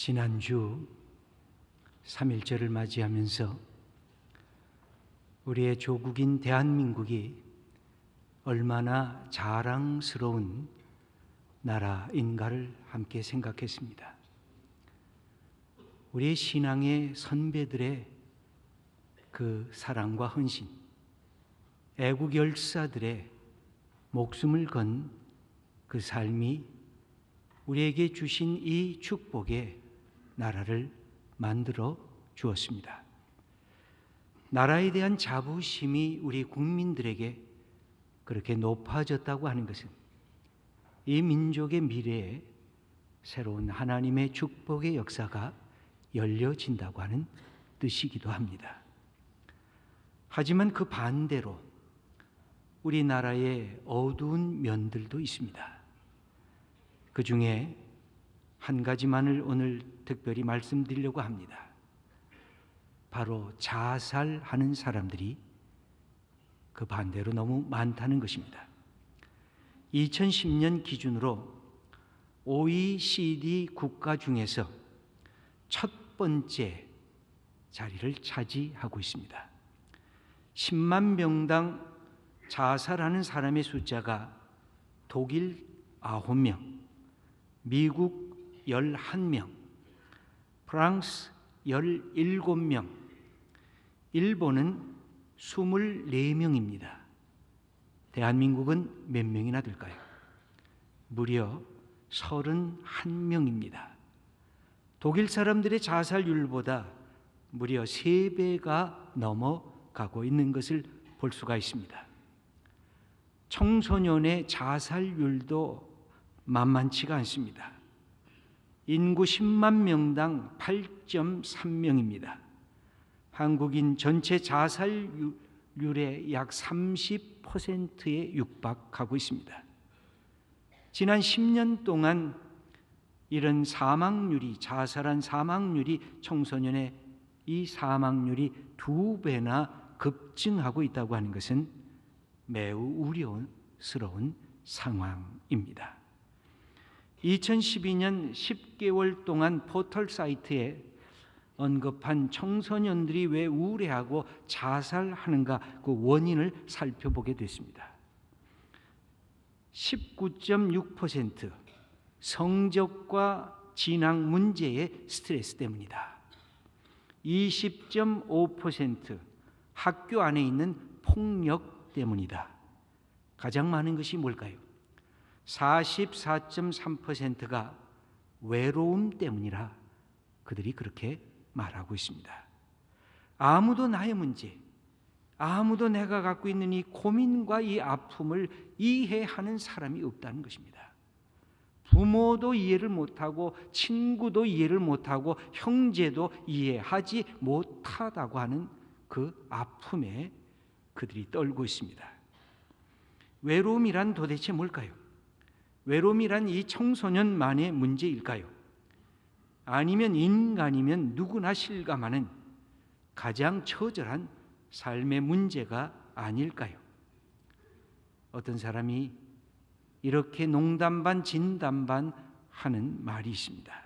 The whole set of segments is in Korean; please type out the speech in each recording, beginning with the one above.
지난주 3.1절을 맞이하면서 우리의 조국인 대한민국이 얼마나 자랑스러운 나라인가를 함께 생각했습니다. 우리의 신앙의 선배들의 그 사랑과 헌신, 애국 열사들의 목숨을 건 그 삶이 우리에게 주신 이 축복의 나라를 만들어 주었습니다. 나라에 대한 자부심이 우리 국민들에게 그렇게 높아졌다고 하는 것은 이 민족의 미래에 새로운 하나님의 축복의 역사가 열려진다고 하는 뜻이기도 합니다. 하지만 그 반대로 우리나라의 어두운 면들도 있습니다. 그 중에 한 가지만을 오늘 특별히 말씀드리려고 합니다. 바로 자살하는 사람들이 그 반대로 너무 많다는 것입니다. 2010년 기준으로 OECD 국가 중에서 첫 번째 자리를 차지하고 있습니다. 10만 명당 자살하는 사람의 숫자가 독일 9명, 미국 11명, 프랑스 17명, 일본은 24명입니다. 대한민국은 몇 명이나 될까요? 무려 31명입니다. 독일 사람들의 자살률보다 무려 3배가 넘어가고 있는 것을 볼 수가 있습니다. 청소년의 자살률도 만만치가 않습니다. 인구 10만 명당 8.3명입니다. 한국인 전체 자살률의 약 30%에 육박하고 있습니다. 지난 10년 동안 이런 사망률이, 자살한 사망률이, 청소년의 이 사망률이 2배나 급증하고 있다고 하는 것은 매우 우려스러운 상황입니다. 2012년 10개월 동안 포털 사이트에 언급한 청소년들이 왜 우울해하고 자살하는가 그 원인을 살펴보게 됐습니다. 19.6% 성적과 진학 문제의 스트레스 때문이다. 20.5% 학교 안에 있는 폭력 때문이다. 가장 많은 것이 뭘까요? 44.3%가 외로움 때문이라 그들이 그렇게 말하고 있습니다. 아무도 나의 문제, 아무도 내가 갖고 있는 이 고민과 이 아픔을 이해하는 사람이 없다는 것입니다. 부모도 이해를 못하고 친구도 이해를 못하고 형제도 이해하지 못하다고 하는 그 아픔에 그들이 떨고 있습니다. 외로움이란 도대체 뭘까요? 외로움이란 이 청소년만의 문제일까요? 아니면 인간이면 누구나 실감하는 가장 처절한 삶의 문제가 아닐까요? 어떤 사람이 이렇게 농담 반 진담 반 하는 말이 있습니다.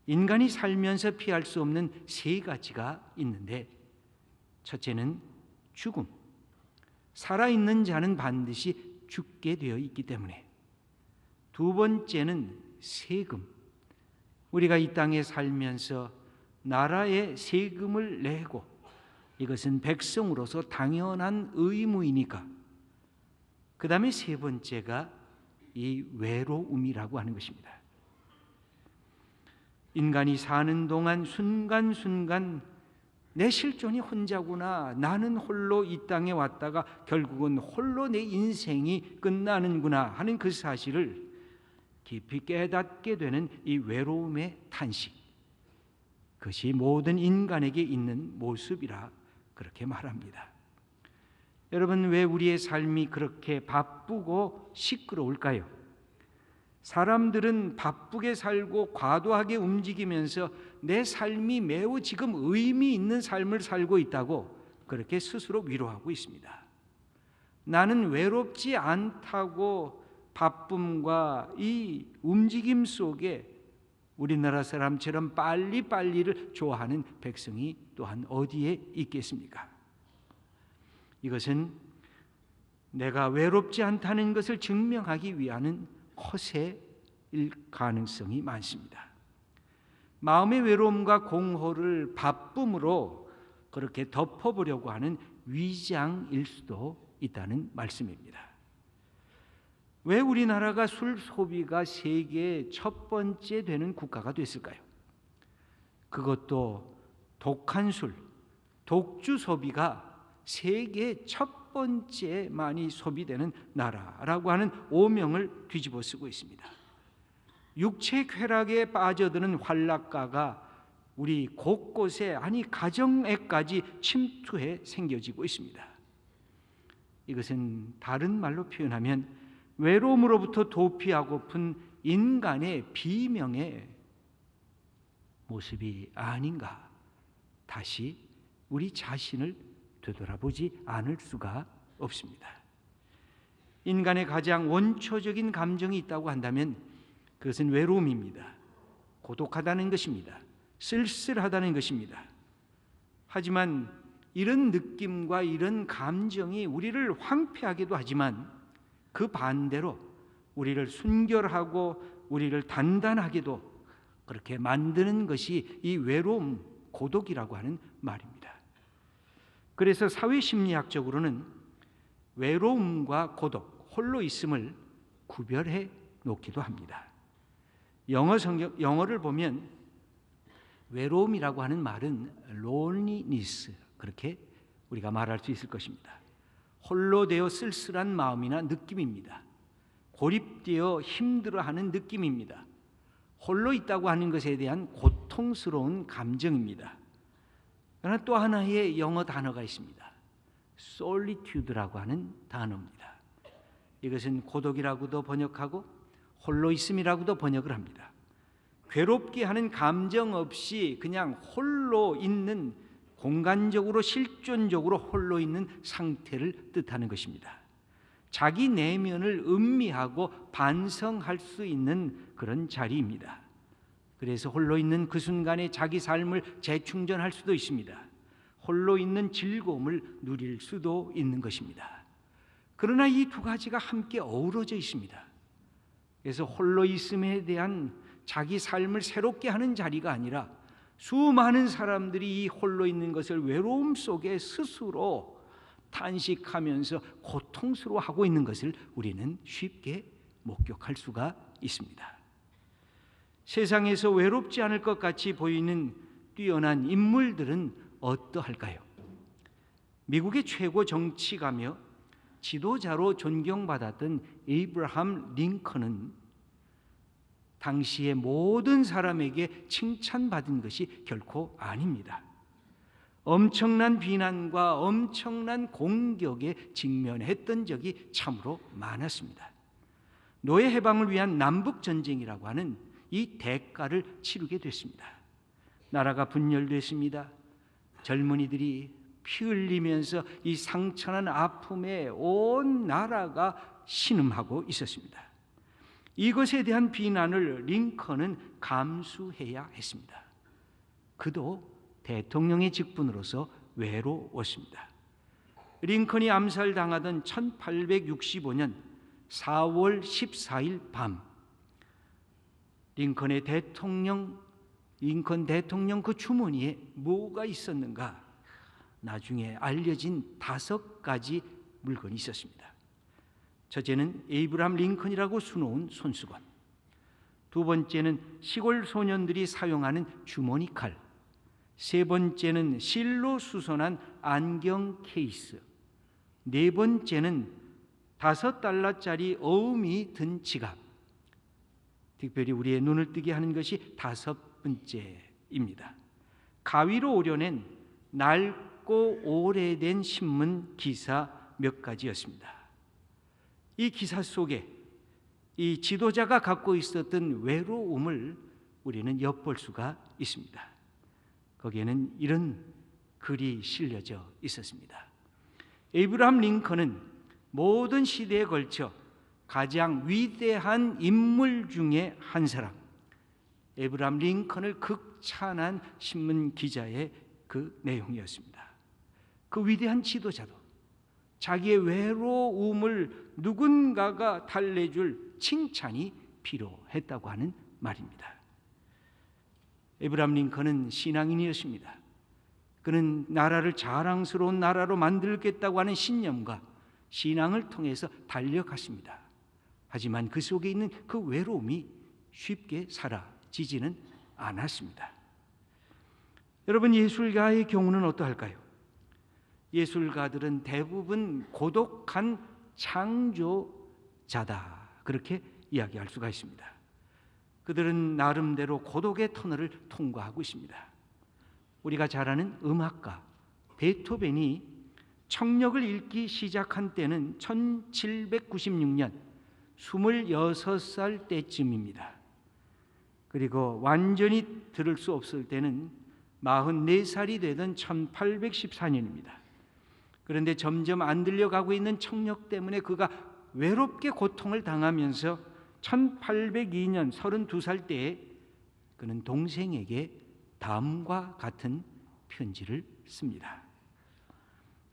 인간이 살면서 피할 수 없는 3가지가 있는데, 첫째는 죽음. 살아있는 자는 반드시 죽게 되어 있기 때문에. 두 번째는 세금. 우리가 이 땅에 살면서 나라에 세금을 내고 이것은 백성으로서 당연한 의무이니까. 그 다음에 세 번째가 이 외로움이라고 하는 것입니다. 인간이 사는 동안 순간순간 내 실존이 혼자구나, 나는 홀로 이 땅에 왔다가 결국은 홀로 내 인생이 끝나는구나 하는 그 사실을 깊이 깨닫게 되는 이 외로움의 탄식, 그것이 모든 인간에게 있는 모습이라 그렇게 말합니다. 여러분, 왜 우리의 삶이 그렇게 바쁘고 시끄러울까요? 사람들은 바쁘게 살고 과도하게 움직이면서 내 삶이 매우 지금 의미 있는 삶을 살고 있다고 그렇게 스스로 위로하고 있습니다. 나는 외롭지 않다고 바쁨과 이 움직임 속에 우리나라 사람처럼 빨리빨리를 좋아하는 백성이 또한 어디에 있겠습니까? 이것은 내가 외롭지 않다는 것을 증명하기 위한 허세일 가능성이 많습니다. 마음의 외로움과 공허를 바쁨으로 그렇게 덮어보려고 하는 위장일 수도 있다는 말씀입니다. 왜 우리나라가 술 소비가 세계 첫 번째 되는 국가가 됐을까요? 그것도 독한 술, 독주 소비가 세계 첫 번째 많이 소비되는 나라라고 하는 오명을 뒤집어 쓰고 있습니다. 육체 쾌락에 빠져드는 환락가가 우리 곳곳에 아니 가정에까지 침투해 생겨지고 있습니다. 이것은 다른 말로 표현하면 외로움으로부터 도피하고픈 인간의 비명의 모습이 아닌가, 다시 우리 자신을 되돌아보지 않을 수가 없습니다. 인간의 가장 원초적인 감정이 있다고 한다면 그것은 외로움입니다. 고독하다는 것입니다. 쓸쓸하다는 것입니다. 하지만 이런 느낌과 이런 감정이 우리를 황폐하기도 하지만 그 반대로 우리를 순결하고 우리를 단단하게도 그렇게 만드는 것이 이 외로움, 고독이라고 하는 말입니다. 그래서 사회심리학적으로는 외로움과 고독, 홀로 있음을 구별해 놓기도 합니다. 영어를 보면 외로움이라고 하는 말은 loneliness, 그렇게 우리가 말할 수 있을 것입니다. 홀로 되어 쓸쓸한 마음이나 느낌입니다. 고립되어 힘들어하는 느낌입니다. 홀로 있다고 하는 것에 대한 고통스러운 감정입니다. 그러나 또 하나의 영어 단어가 있습니다. solitude라고 하는 단어입니다. 이것은 고독이라고도 번역하고 홀로 있음이라고도 번역을 합니다. 괴롭게 하는 감정 없이 그냥 홀로 있는, 공간적으로 실존적으로 홀로 있는 상태를 뜻하는 것입니다. 자기 내면을 음미하고 반성할 수 있는 그런 자리입니다. 그래서 홀로 있는 그 순간에 자기 삶을 재충전할 수도 있습니다. 홀로 있는 즐거움을 누릴 수도 있는 것입니다. 그러나 이 두 가지가 함께 어우러져 있습니다. 그래서 홀로 있음에 대한 자기 삶을 새롭게 하는 자리가 아니라 수많은 사람들이 이 홀로 있는 것을 외로움 속에 스스로 탄식하면서 고통스러워하고 있는 것을 우리는 쉽게 목격할 수가 있습니다. 세상에서 외롭지 않을 것 같이 보이는 뛰어난 인물들은 어떠할까요? 미국의 최고 정치가며 지도자로 존경받았던 에이브러함 링컨은 당시의 모든 사람에게 칭찬받은 것이 결코 아닙니다. 엄청난 비난과 엄청난 공격에 직면했던 적이 참으로 많았습니다. 노예 해방을 위한 남북전쟁이라고 하는 이 대가를 치르게 됐습니다. 나라가 분열됐습니다. 젊은이들이 피 흘리면서 이 상처난 아픔에 온 나라가 신음하고 있었습니다. 이것에 대한 비난을 링컨은 감수해야 했습니다. 그도 대통령의 직분으로서 외로웠습니다. 링컨이 암살당하던 1865년 4월 14일 밤, 링컨 대통령 그 주머니에 뭐가 있었는가? 나중에 알려진 5가지 물건이 있었습니다. 첫째는 에이브러함 링컨이라고 수놓은 손수건, 두 번째는 시골 소년들이 사용하는 주머니 칼, 세 번째는 실로 수선한 안경 케이스, 네 번째는 $5짜리 어음이 든 지갑, 특별히 우리의 눈을 뜨게 하는 것이 5번째입니다. 가위로 오려낸 낡고 오래된 신문 기사 몇 가지였습니다. 이 기사 속에 이 지도자가 갖고 있었던 외로움을 우리는 엿볼 수가 있습니다. 거기에는 이런 글이 실려져 있었습니다. 에이브러함 링컨은 모든 시대에 걸쳐 가장 위대한 인물 중에 한 사람, 에브라함 링컨을 극찬한 신문 기자의 그 내용이었습니다. 그 위대한 지도자도 자기의 외로움을 누군가가 달래줄 칭찬이 필요했다고 하는 말입니다. 에브라함 링컨은 신앙인이었습니다. 그는 나라를 자랑스러운 나라로 만들겠다고 하는 신념과 신앙을 통해서 달려갔습니다. 하지만 그 속에 있는 그 외로움이 쉽게 사라지지는 않았습니다. 여러분, 예술가의 경우는 어떠할까요? 예술가들은 대부분 고독한 창조자다, 그렇게 이야기할 수가 있습니다. 그들은 나름대로 고독의 터널을 통과하고 있습니다. 우리가 잘 아는 음악가 베토벤이 청력을 잃기 시작한 때는 1796년 26살 때쯤입니다. 그리고 완전히 들을 수 없을 때는 44살이 되던 1814년입니다. 그런데 점점 안 들려가고 있는 청력 때문에 그가 외롭게 고통을 당하면서 1802년 32살 때에 그는 동생에게 다음과 같은 편지를 씁니다.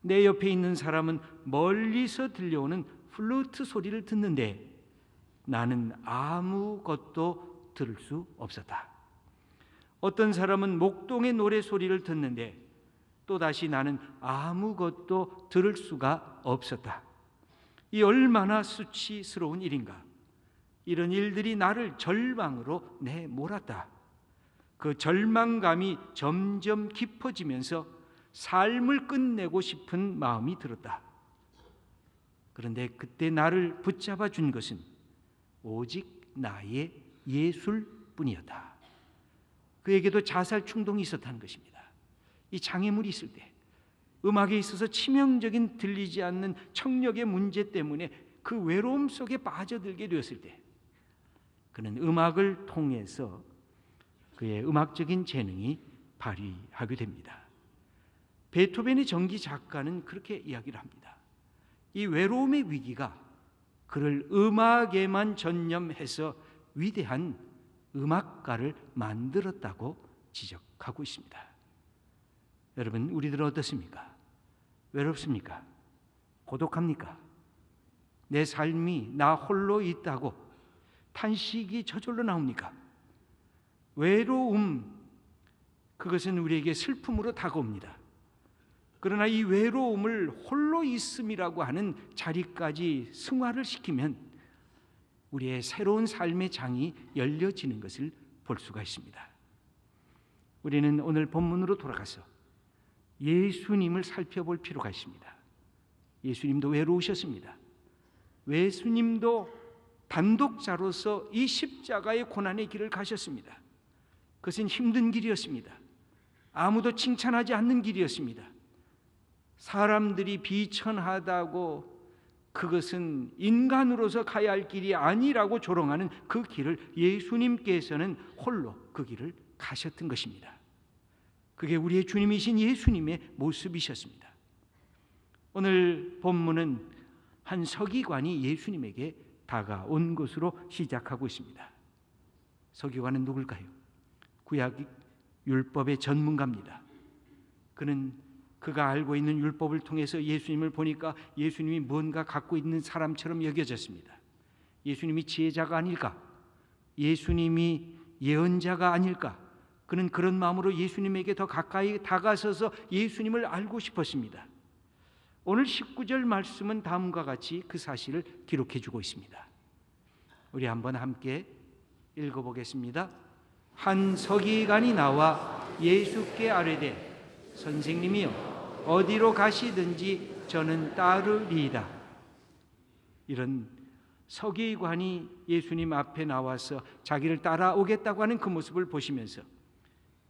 내 옆에 있는 사람은 멀리서 들려오는 플루트 소리를 듣는데 나는 아무것도 들을 수 없었다. 어떤 사람은 목동의 노래 소리를 듣는데 또다시 나는 아무것도 들을 수가 없었다. 이 얼마나 수치스러운 일인가. 이런 일들이 나를 절망으로 내몰았다. 그 절망감이 점점 깊어지면서 삶을 끝내고 싶은 마음이 들었다. 그런데 그때 나를 붙잡아 준 것은 오직 나의 예술뿐이었다. 그에게도 자살 충동이 있었다는 것입니다. 이 장애물이 있을 때, 음악에 있어서 치명적인 들리지 않는 청력의 문제 때문에 그 외로움 속에 빠져들게 되었을 때 그는 음악을 통해서 그의 음악적인 재능이 발휘하게 됩니다. 베토벤의 전기 작가는 그렇게 이야기를 합니다. 이 외로움의 위기가 그를 음악에만 전념해서 위대한 음악가를 만들었다고 지적하고 있습니다. 여러분, 우리들은 어떻습니까? 외롭습니까? 고독합니까? 내 삶이 나 홀로 있다고 탄식이 저절로 나옵니까? 외로움, 그것은 우리에게 슬픔으로 다가옵니다. 그러나 이 외로움을 홀로 있음이라고 하는 자리까지 승화를 시키면 우리의 새로운 삶의 장이 열려지는 것을 볼 수가 있습니다. 우리는 오늘 본문으로 돌아가서 예수님을 살펴볼 필요가 있습니다. 예수님도 외로우셨습니다. 예수님도 단독자로서 이 십자가의 고난의 길을 가셨습니다. 그것은 힘든 길이었습니다. 아무도 칭찬하지 않는 길이었습니다. 사람들이 비천하다고 그것은 인간으로서 가야 할 길이 아니라고 조롱하는 그 길을 예수님께서는 홀로 그 길을 가셨던 것입니다. 그게 우리의 주님이신 예수님의 모습이셨습니다. 오늘 본문은 한 서기관이 예수님에게 다가온 것으로 시작하고 있습니다. 서기관은 누굴까요? 구약 율법의 전문가입니다. 그는 그가 알고 있는 율법을 통해서 예수님을 보니까 예수님이 뭔가 갖고 있는 사람처럼 여겨졌습니다. 예수님이 지혜자가 아닐까? 예수님이 예언자가 아닐까? 그는 그런 마음으로 예수님에게 더 가까이 다가서서 예수님을 알고 싶었습니다. 오늘 19절 말씀은 다음과 같이 그 사실을 기록해 주고 있습니다. 우리 한번 함께 읽어보겠습니다. 한 서기관이 나와 예수께 아뢰되 선생님이여 어디로 가시든지 저는 따르리이다. 이런 서기관이 예수님 앞에 나와서 자기를 따라오겠다고 하는 그 모습을 보시면서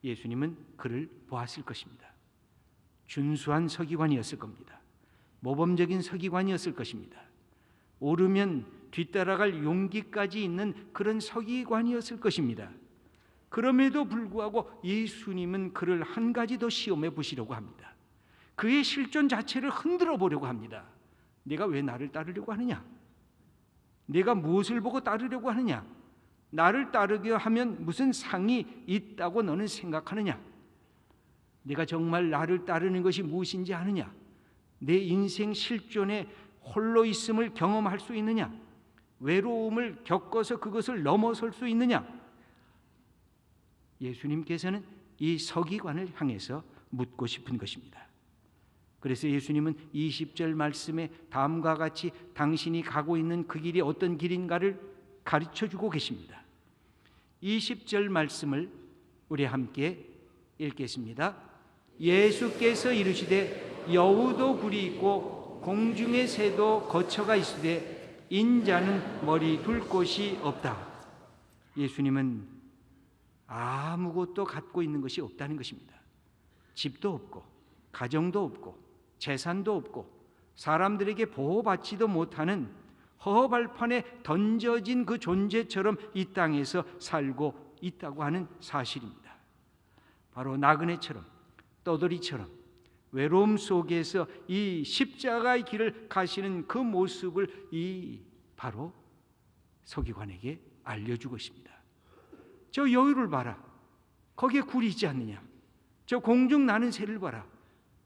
예수님은 그를 보았을 것입니다. 준수한 서기관이었을 겁니다. 모범적인 서기관이었을 것입니다. 오르면 뒤따라갈 용기까지 있는 그런 서기관이었을 것입니다. 그럼에도 불구하고 예수님은 그를 한 가지 더 시험해 보시려고 합니다. 그의 실존 자체를 흔들어 보려고 합니다. 내가 왜 나를 따르려고 하느냐? 내가 무엇을 보고 따르려고 하느냐? 나를 따르게 하면 무슨 상이 있다고 너는 생각하느냐? 내가 정말 나를 따르는 것이 무엇인지 아느냐? 내 인생 실존에 홀로 있음을 경험할 수 있느냐? 외로움을 겪어서 그것을 넘어설 수 있느냐? 예수님께서는 이 서기관을 향해서 묻고 싶은 것입니다. 그래서 예수님은 20절 말씀에 다음과 같이 당신이 가고 있는 그 길이 어떤 길인가를 가르쳐주고 계십니다. 20절 말씀을 우리 함께 읽겠습니다. 예수께서 이르시되 여우도 굴이 있고 공중의 새도 거처가 있으되 인자는 머리 둘 곳이 없다. 예수님은 아무것도 갖고 있는 것이 없다는 것입니다. 집도 없고 가정도 없고 재산도 없고 사람들에게 보호받지도 못하는 허허벌판에 던져진 그 존재처럼 이 땅에서 살고 있다고 하는 사실입니다. 바로 나그네처럼 떠돌이처럼 외로움 속에서 이 십자가의 길을 가시는 그 모습을 이 바로 서기관에게 알려주고 있습니다. 저 여우를 봐라. 거기에 굴이 있지 않느냐? 저 공중 나는 새를 봐라.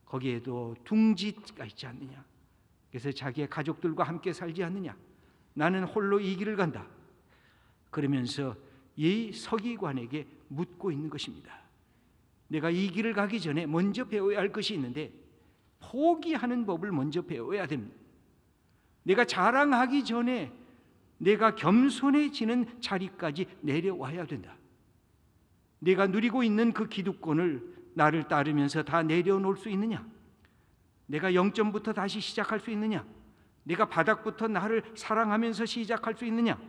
거기에도 둥지가 있지 않느냐? 그래서 자기의 가족들과 함께 살지 않느냐? 나는 홀로 이 길을 간다. 그러면서 이 서기관에게 묻고 있는 것입니다. 내가 이 길을 가기 전에 먼저 배워야 할 것이 있는데 포기하는 법을 먼저 배워야 됩니다. 내가 자랑하기 전에 내가 겸손해지는 자리까지 내려와야 된다. 내가 누리고 있는 그 기득권을 나를 따르면서 다 내려놓을 수 있느냐? 내가 0점부터 다시 시작할 수 있느냐? 내가 바닥부터 나를 사랑하면서 시작할 수 있느냐?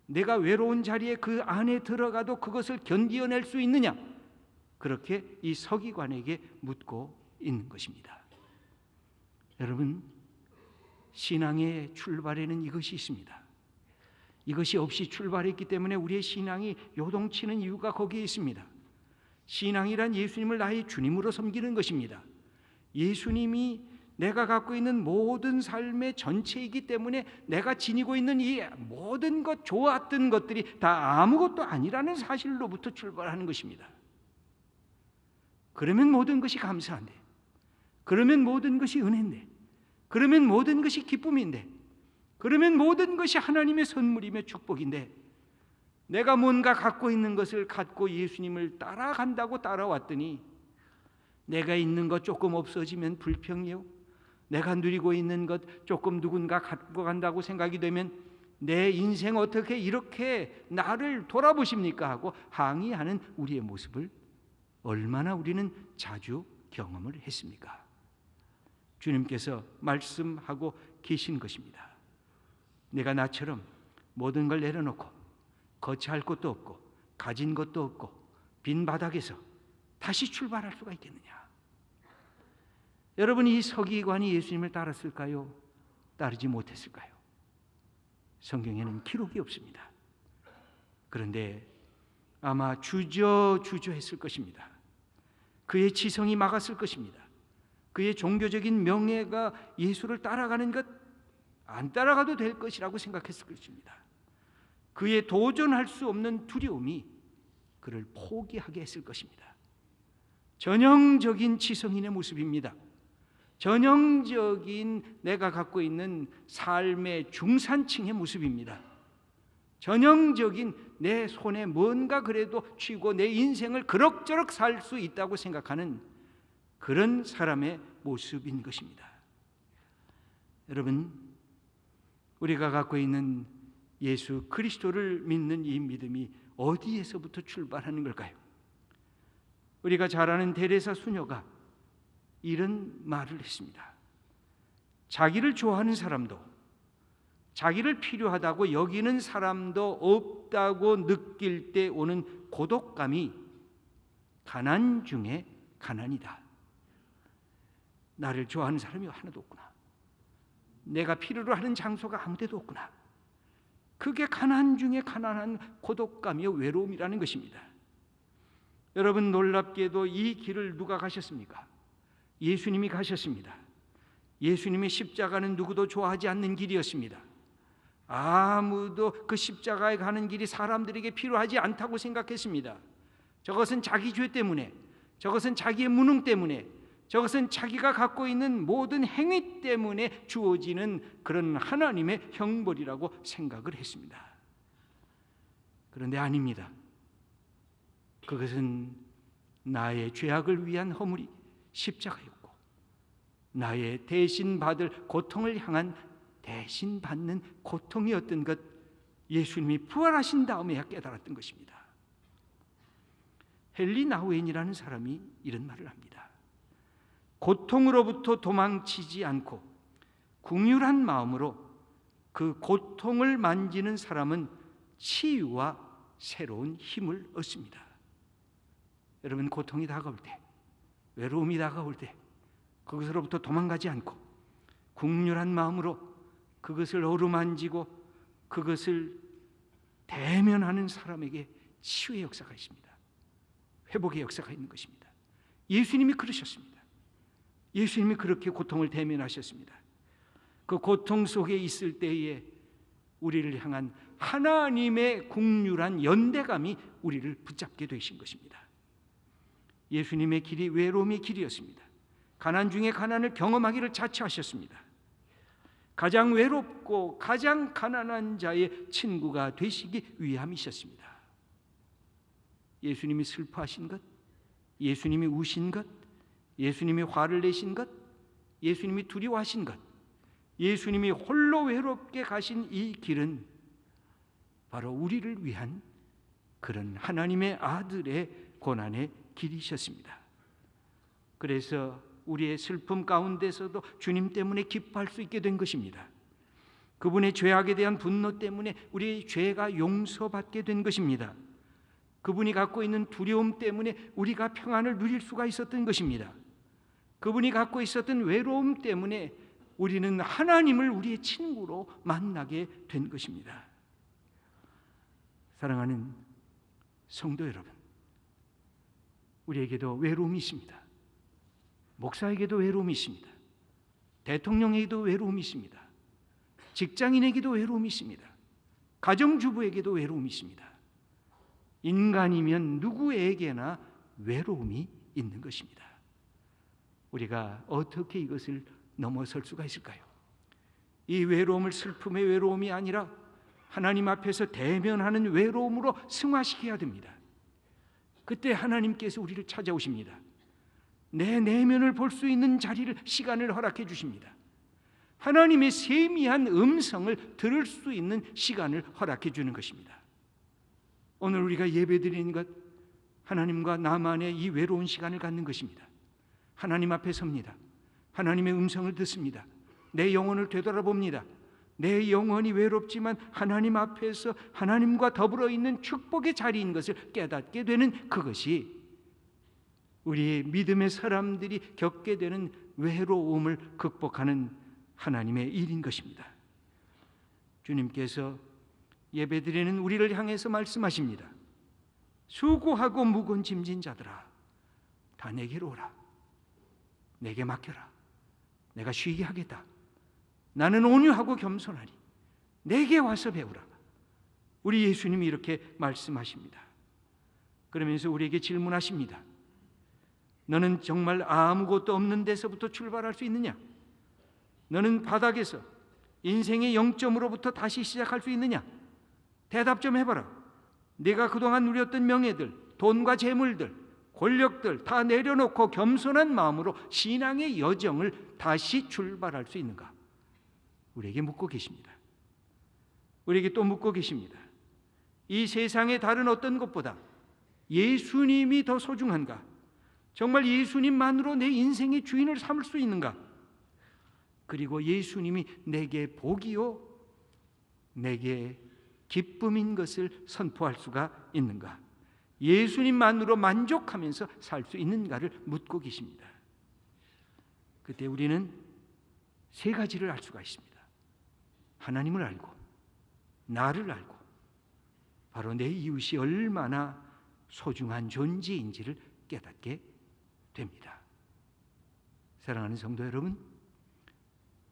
내가 외로운 자리에 그 안에 들어가도 그것을 견디어낼 수 있느냐? 그렇게 이 서기관에게 묻고 있는 것입니다. 여러분, 신앙의 출발에는 이것이 있습니다. 이것이 없이 출발했기 때문에 우리의 신앙이 요동치는 이유가 거기에 있습니다. 신앙이란 예수님을 나의 주님으로 섬기는 것입니다. 예수님이 내가 갖고 있는 모든 삶의 전체이기 때문에 내가 지니고 있는 이 모든 것, 좋았던 것들이 다 아무것도 아니라는 사실로부터 출발하는 것입니다. 그러면 모든 것이 감사한데, 그러면 모든 것이 은혜인데, 그러면 모든 것이 기쁨인데, 그러면 모든 것이 하나님의 선물이며 축복인데, 내가 뭔가 갖고 있는 것을 갖고 예수님을 따라간다고 따라왔더니 내가 있는 것 조금 없어지면 불평이요, 내가 누리고 있는 것 조금 누군가 갖고 간다고 생각이 되면 내 인생 어떻게 이렇게 나를 돌아보십니까 하고 항의하는 우리의 모습을 얼마나 우리는 자주 경험을 했습니까? 주님께서 말씀하고 계신 것입니다. 내가 나처럼 모든 걸 내려놓고 거처할 것도 없고 가진 것도 없고 빈 바닥에서 다시 출발할 수가 있겠느냐? 여러분, 이 서기관이 예수님을 따랐을까요? 따르지 못했을까요? 성경에는 기록이 없습니다. 그런데 아마 주저했을 것입니다. 그의 지성이 막았을 것입니다. 그의 종교적인 명예가 예수를 따라가는 것 안 따라가도 될 것이라고 생각했을 것입니다. 그의 도전할 수 없는 두려움이 그를 포기하게 했을 것입니다. 전형적인 지성인의 모습입니다. 전형적인 내가 갖고 있는 삶의 중산층의 모습입니다. 전형적인 내 손에 뭔가 그래도 쥐고 내 인생을 그럭저럭 살 수 있다고 생각하는 그런 사람의 모습인 것입니다. 여러분, 우리가 갖고 있는 예수 그리스도를 믿는 이 믿음이 어디에서부터 출발하는 걸까요? 우리가 잘 아는 데레사 수녀가 이런 말을 했습니다. 자기를 좋아하는 사람도, 자기를 필요하다고 여기는 사람도 없다고 느낄 때 오는 고독감이 가난 중에 가난이다. 나를 좋아하는 사람이 하나도 없구나. 내가 필요로 하는 장소가 아무 데도 없구나. 그게 가난 중에 가난한 고독감이요, 외로움이라는 것입니다. 여러분, 놀랍게도 이 길을 누가 가셨습니까? 예수님이 가셨습니다. 예수님의 십자가는 누구도 좋아하지 않는 길이었습니다. 아무도 그 십자가에 가는 길이 사람들에게 필요하지 않다고 생각했습니다. 저것은 자기 죄 때문에, 저것은 자기의 무능 때문에, 저것은 자기가 갖고 있는 모든 행위 때문에 주어지는 그런 하나님의 형벌이라고 생각을 했습니다. 그런데 아닙니다. 그것은 나의 죄악을 위한 허물이 십자가였고, 나의 대신 받을 고통을 향한 대신 받는 고통이었던 것, 예수님이 부활하신 다음에야 깨달았던 것입니다. 헨리 나우엔이라는 사람이 이런 말을 합니다. 고통으로부터 도망치지 않고 긍휼한 마음으로 그 고통을 만지는 사람은 치유와 새로운 힘을 얻습니다. 여러분, 고통이 다가올 때, 외로움이 다가올 때 그것으로부터 도망가지 않고 긍휼한 마음으로 그것을 어루만지고 그것을 대면하는 사람에게 치유의 역사가 있습니다. 회복의 역사가 있는 것입니다. 예수님이 그러셨습니다. 예수님이 그렇게 고통을 대면하셨습니다. 그 고통 속에 있을 때에 우리를 향한 하나님의 긍휼한 연대감이 우리를 붙잡게 되신 것입니다. 예수님의 길이 외로움의 길이었습니다. 가난 중에 가난을 경험하기를 자처하셨습니다. 가장 외롭고 가장 가난한 자의 친구가 되시기 위함이셨습니다. 예수님이 슬퍼하신 것, 예수님이 우신 것, 예수님이 화를 내신 것, 예수님이 두려워하신 것, 예수님이 홀로 외롭게 가신 이 길은 바로 우리를 위한 그런 하나님의 아들의 고난의 길이셨습니다. 그래서 우리의 슬픔 가운데서도 주님 때문에 기뻐할 수 있게 된 것입니다. 그분의 죄악에 대한 분노 때문에 우리의 죄가 용서받게 된 것입니다. 그분이 갖고 있는 두려움 때문에 우리가 평안을 누릴 수가 있었던 것입니다. 그분이 갖고 있었던 외로움 때문에 우리는 하나님을 우리의 친구로 만나게 된 것입니다. 사랑하는 성도 여러분, 우리에게도 외로움이 있습니다. 목사에게도 외로움이 있습니다. 대통령에게도 외로움이 있습니다. 직장인에게도 외로움이 있습니다. 가정주부에게도 외로움이 있습니다. 인간이면 누구에게나 외로움이 있는 것입니다. 우리가 어떻게 이것을 넘어설 수가 있을까요? 이 외로움을 슬픔의 외로움이 아니라 하나님 앞에서 대면하는 외로움으로 승화시켜야 됩니다. 그때 하나님께서 우리를 찾아오십니다. 내 내면을 볼 수 있는 자리를, 시간을 허락해 주십니다. 하나님의 세미한 음성을 들을 수 있는 시간을 허락해 주는 것입니다. 오늘 우리가 예배드리는 것, 하나님과 나만의 이 외로운 시간을 갖는 것입니다. 하나님 앞에 섭니다. 하나님의 음성을 듣습니다. 내 영혼을 되돌아봅니다. 내 영혼이 외롭지만 하나님 앞에서 하나님과 더불어 있는 축복의 자리인 것을 깨닫게 되는 그것이 우리의 믿음의 사람들이 겪게 되는 외로움을 극복하는 하나님의 일인 것입니다. 주님께서 예배드리는 우리를 향해서 말씀하십니다. 수고하고 무거운 짐진 자들아, 다 내게로 오라. 내게 맡겨라. 내가 쉬게 하겠다. 나는 온유하고 겸손하니 내게 와서 배우라. 우리 예수님이 이렇게 말씀하십니다. 그러면서 우리에게 질문하십니다. 너는 정말 아무것도 없는 데서부터 출발할 수 있느냐? 너는 바닥에서 인생의 0점으로부터 다시 시작할 수 있느냐? 대답 좀 해봐라. 네가 그동안 누렸던 명예들, 돈과 재물들, 권력들 다 내려놓고 겸손한 마음으로 신앙의 여정을 다시 출발할 수 있는가? 우리에게 묻고 계십니다. 우리에게 또 묻고 계십니다. 이 세상의 다른 어떤 것보다 예수님이 더 소중한가? 정말 예수님만으로 내 인생의 주인을 삼을 수 있는가? 그리고 예수님이 내게 복이요, 내게 기쁨인 것을 선포할 수가 있는가? 예수님만으로 만족하면서 살 수 있는가를 묻고 계십니다. 그때 우리는 세 가지를 알 수가 있습니다. 하나님을 알고, 나를 알고, 바로 내 이웃이 얼마나 소중한 존재인지를 깨닫게 됩니다. 사랑하는 성도 여러분,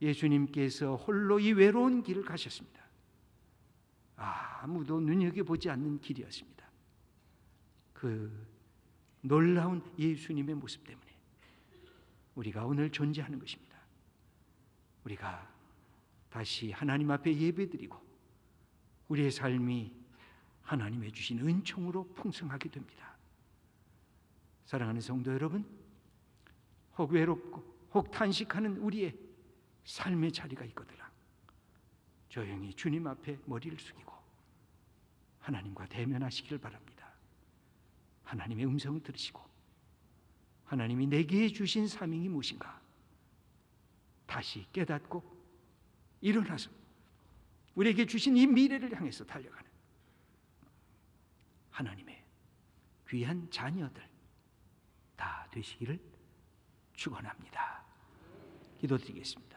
예수님께서 홀로 이 외로운 길을 가셨습니다. 아무도 눈여겨보지 않는 길이었습니다. 그 놀라운 예수님의 모습 때문에 우리가 오늘 존재하는 것입니다. 우리가 다시 하나님 앞에 예배드리고 우리의 삶이 하나님의 주신 은총으로 풍성하게 됩니다. 사랑하는 성도 여러분, 혹 외롭고 혹 탄식하는 우리의 삶의 자리가 있거든요. 조용히 주님 앞에 머리를 숙이고 하나님과 대면하시길 바랍니다. 하나님의 음성을 들으시고 하나님이 내게 주신 사명이 무엇인가 다시 깨닫고 일어나서 우리에게 주신 이 미래를 향해서 달려가는 하나님의 귀한 자녀들 다 되시기를 축원합니다. 기도드리겠습니다.